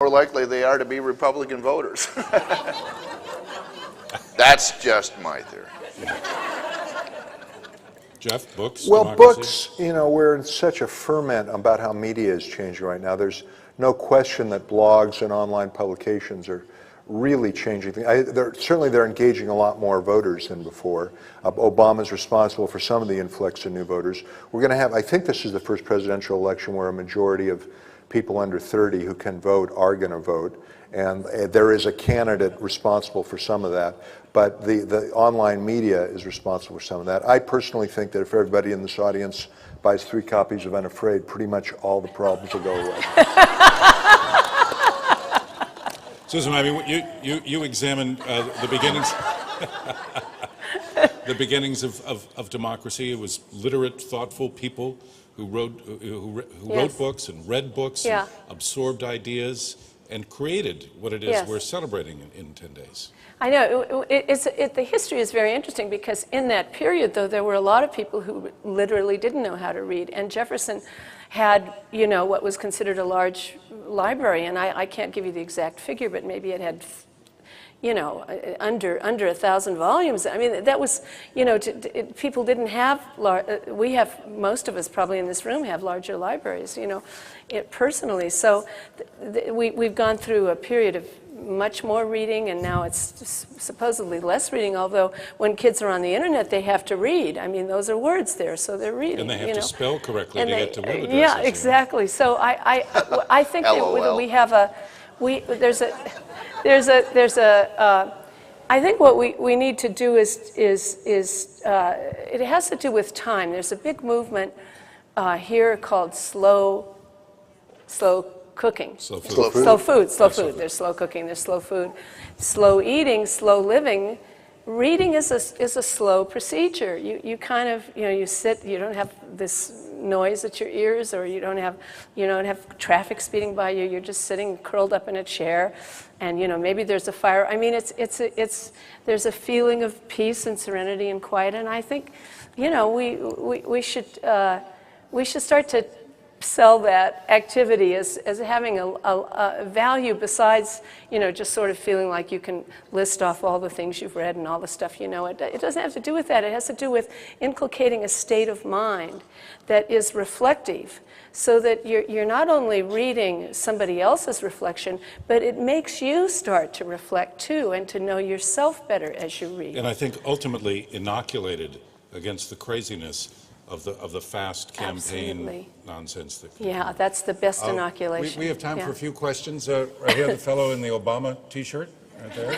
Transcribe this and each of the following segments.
more likely they are to be Republican voters. That's just my theory. Jeff, books? Well, democracy? books, you know, we're in such a ferment about how media is changing right now. There's no question that blogs and online publications are really changing things. Certainly they're engaging a lot more voters than before. Obama's responsible for some of the influx of new voters. We're going to have, I think this is the first presidential election where a majority of people under 30 who can vote are going to vote. And there is a candidate responsible for some of that. But the online media is responsible for some of that. I personally think that if everybody in this audience buys 3 copies of Unafraid, pretty much all the problems will go away. Susan, I mean, you examined the beginnings, the beginnings of democracy. It was literate, thoughtful people who wrote books and read books, and absorbed ideas, and created what it is we're celebrating in 10 days. I know. The history is very interesting because in that period, though, there were a lot of people who literally didn't know how to read. And Jefferson had, you know, what was considered a large library. And I can't give you the exact figure, but maybe it had, you know, under 1,000 volumes. I mean, that was, you know, people didn't have, we have, most of us probably in this room have larger libraries, you know, personally. So we've gone through a period of much more reading, and now it's supposedly less reading, although when kids are on the internet, they have to read. I mean, those are words there, so they're reading. And they have to spell correctly to get to web addresses. Yeah, exactly. So I think that we have I think what we need to do is it has to do with time. There's a big movement here called slow cooking. Slow food. Slow food. There's slow cooking, there's slow food. Slow eating, slow living. Reading is a slow procedure. You kind of, you know, you sit, you don't have this noise at your ears, or you don't have traffic speeding by you. You're just sitting curled up in a chair, and, you know, maybe there's a fire. I mean, there's a feeling of peace and serenity and quiet, and I think, you know, we should start to sell that activity as having a value besides, you know, just sort of feeling like you can list off all the things you've read and all the stuff you know. It doesn't have to do with that. It has to do with inculcating a state of mind that is reflective, so that you're not only reading somebody else's reflection, but it makes you start to reflect too, and to know yourself better as you read. And I think ultimately inoculated against the craziness of the fast campaign nonsense. Yeah, that's the best inoculation. We have time for a few questions. Right here, the fellow in the Obama T-shirt, right there.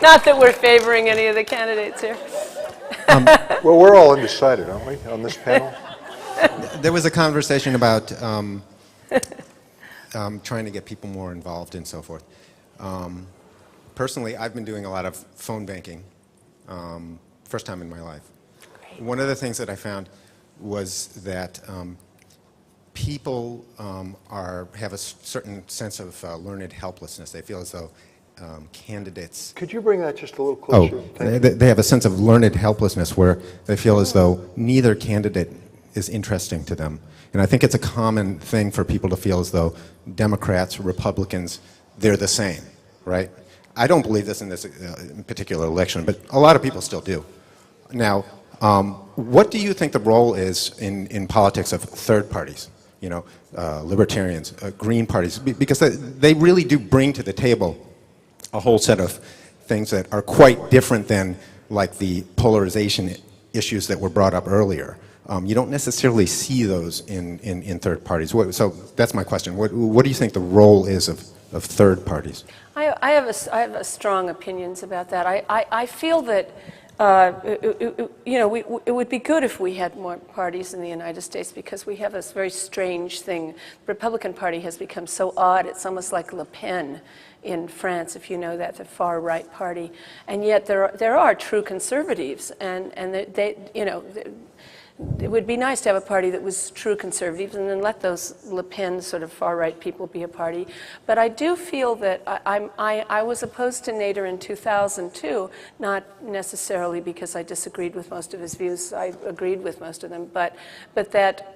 Not that we're favoring any of the candidates here. Well, we're all undecided, aren't we, on this panel? There was a conversation about trying to get people more involved and so forth. Personally, I've been doing a lot of phone banking. First time in my life. Great. One of the things that I found was that people have a certain sense of learned helplessness. They feel as though candidates... Could you bring that just a little closer? They have a sense of learned helplessness where they feel as though neither candidate is interesting to them. And I think it's a common thing for people to feel as though Democrats, Republicans, they're the same, right? I don't believe this in this particular election, but a lot of people still do. Now, what do you think the role is in politics of third parties? You know, libertarians, green parties, because they really do bring to the table a whole set of things that are quite different than like the polarization issues that were brought up earlier. You don't necessarily see those in third parties. So that's my question. What do you think the role is of third parties? I have strong opinions about that. I feel that you know, it would be good if we had more parties in the United States, because we have this very strange thing. The Republican Party has become so odd. It's almost like Le Pen in France, if you know that, the far right party. And yet there are true conservatives, and they you know, it would be nice to have a party that was true conservatives, and then let those Le Pen sort of far-right people be a party. But I do feel that I was opposed to Nader in 2002, not necessarily because I disagreed with most of his views. I agreed with most of them, but that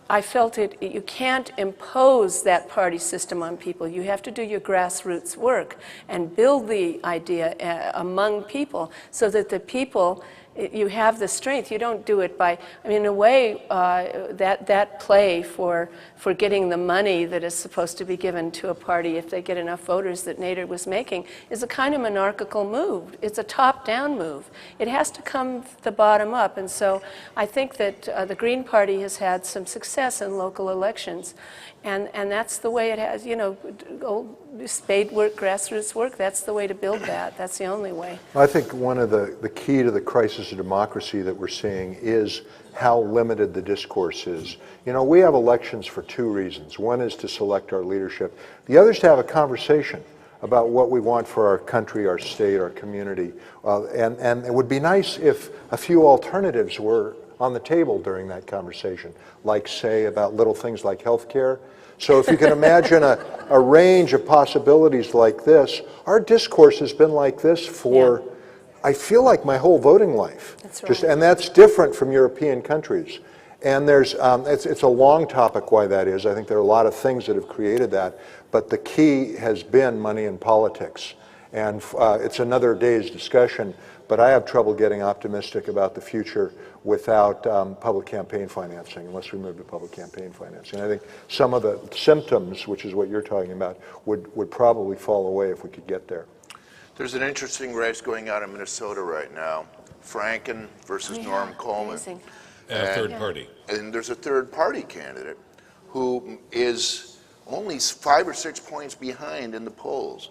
I felt you can't impose that party system on people. You have to do your grassroots work and build the idea among people so that the people, you have the strength. You don't do it by, I mean, in a way, that play for getting the money that is supposed to be given to a party if they get enough voters that Nader was making is a kind of monarchical move. It's a top-down move. It has to come the bottom up. And so I think that the Green Party has had some success in local elections. And that's the way it has, you know, old spade work, grassroots work, that's the way to build that. That's the only way. I think one of the key to the crisis of democracy that we're seeing is how limited the discourse is. You know, we have elections for two reasons. One is to select our leadership. The other is to have a conversation about what we want for our country, our state, our community. And it would be nice if a few alternatives were on the table during that conversation, like, say, about little things like health care. So if you can imagine a range of possibilities like this, our discourse has been like this for, I feel like, my whole voting life. That's right. And that's different from European countries. And there's, it's a long topic why that is. I think there are a lot of things that have created that. But the key has been money in politics. And it's another day's discussion. But I have trouble getting optimistic about the future without public campaign financing, unless we move to public campaign financing. I think some of the symptoms, which is what you're talking about, would probably fall away if we could get there. There's an interesting race going on in Minnesota right now. Franken versus Norm Coleman. Amazing. Third party. And there's a third party candidate who is only 5 or 6 points behind in the polls.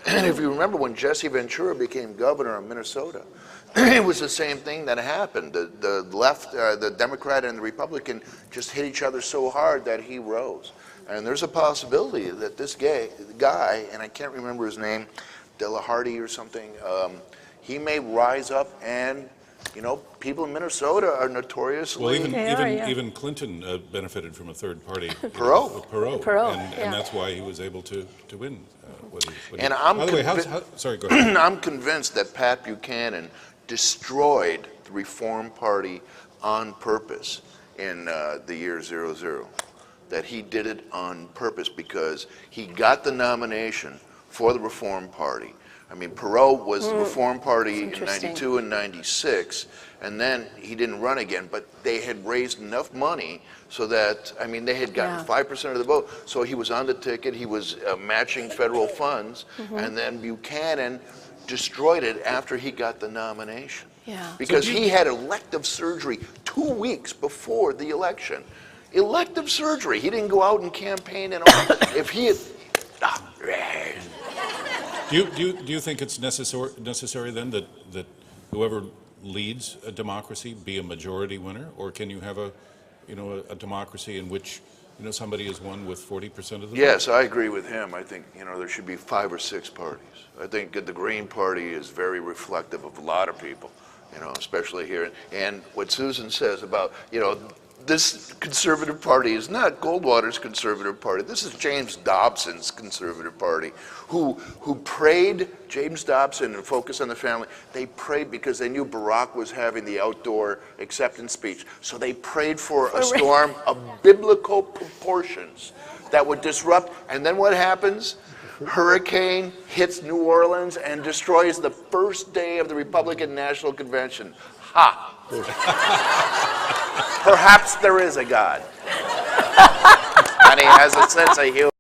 And if you remember when Jesse Ventura became governor of Minnesota, it was the same thing that happened. The left, the Democrat and the Republican just hit each other so hard that he rose. And there's a possibility that this guy, and I can't remember his name, Delaharty or something, he may rise up and, you know, people in Minnesota are notoriously... Well, even Clinton benefited from a third party. Perot, and that's why he was able to win. And I'm by the way, sorry, go ahead. I'm convinced that Pat Buchanan destroyed the Reform Party on purpose in the year 00. That he did it on purpose because he got the nomination for the Reform Party. I mean, Perot was the Reform Party in 92 and 96, and then he didn't run again, but they had raised enough money so that, I mean, they had gotten 5% of the vote, so he was on the ticket, he was matching federal funds, and then Buchanan destroyed it after he got the nomination. Because he had elective surgery 2 weeks before the election. Elective surgery. He didn't go out and campaign and all. If he had... Do you think it's necessary then that whoever leads a democracy be a majority winner, or can you have a democracy in which somebody is won with 40% of the vote? Yes, I agree with him. I think there should be 5 or 6 parties. I think the Green Party is very reflective of a lot of people, especially here. And what Susan says about this conservative party is not Goldwater's conservative party. This is James Dobson's conservative party, who prayed, James Dobson and Focus on the Family, they prayed because they knew Barack was having the outdoor acceptance speech. So they prayed for a storm of biblical proportions that would disrupt. And then what happens? Hurricane hits New Orleans and destroys the first day of the Republican National Convention. Ha! Perhaps there is a God. And he has a sense of humor.